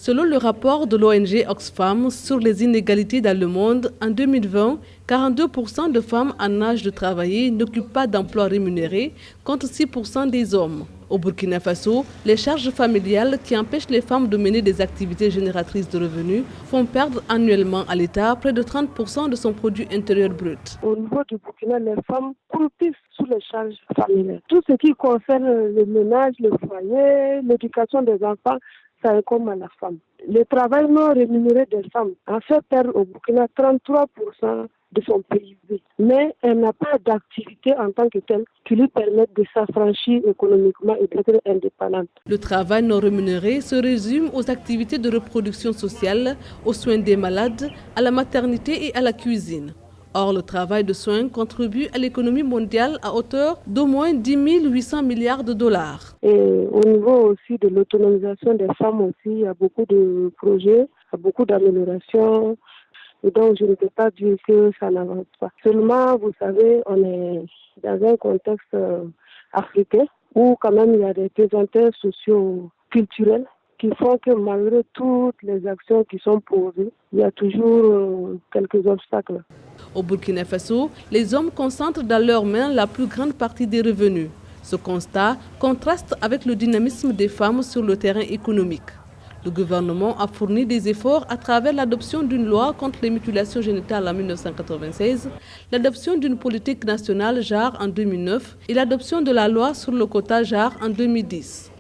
Selon le rapport de l'ONG Oxfam sur les inégalités dans le monde, en 2020, 42% de femmes en âge de travailler n'occupent pas d'emploi rémunéré, contre 6% des hommes. Au Burkina Faso, les charges familiales qui empêchent les femmes de mener des activités génératrices de revenus font perdre annuellement à l'État près de 30% de son produit intérieur brut. Au niveau du Burkina, les femmes croupissent sous les charges familiales. Tout ce qui concerne le ménage, le foyer, l'éducation des enfants, ça incombe à la femme. Le travail non rémunéré des femmes a fait perdre au Burkina 33% de son PIB. Mais elle n'a pas d'activité en tant que telle qui lui permette de s'affranchir économiquement et d'être indépendante. Le travail non rémunéré se résume aux activités de reproduction sociale, aux soins des malades, à la maternité et à la cuisine. Or, le travail de soins contribue à l'économie mondiale à hauteur d'au moins 10 800 milliards de dollars. Et au niveau aussi de l'autonomisation des femmes aussi, il y a beaucoup de projets, il y a beaucoup d'améliorations. Et donc, je ne peux pas dire que ça n'avance pas. Seulement, vous savez, on est dans un contexte africain où quand même il y a des pesanteurs socio-culturels qui font que malgré toutes les actions qui sont posées, il y a toujours quelques obstacles. Au Burkina Faso, les hommes concentrent dans leurs mains la plus grande partie des revenus. Ce constat contraste avec le dynamisme des femmes sur le terrain économique. Le gouvernement a fourni des efforts à travers l'adoption d'une loi contre les mutilations génitales en 1996, l'adoption d'une politique nationale genre en 2009 et l'adoption de la loi sur le quota genre en 2010.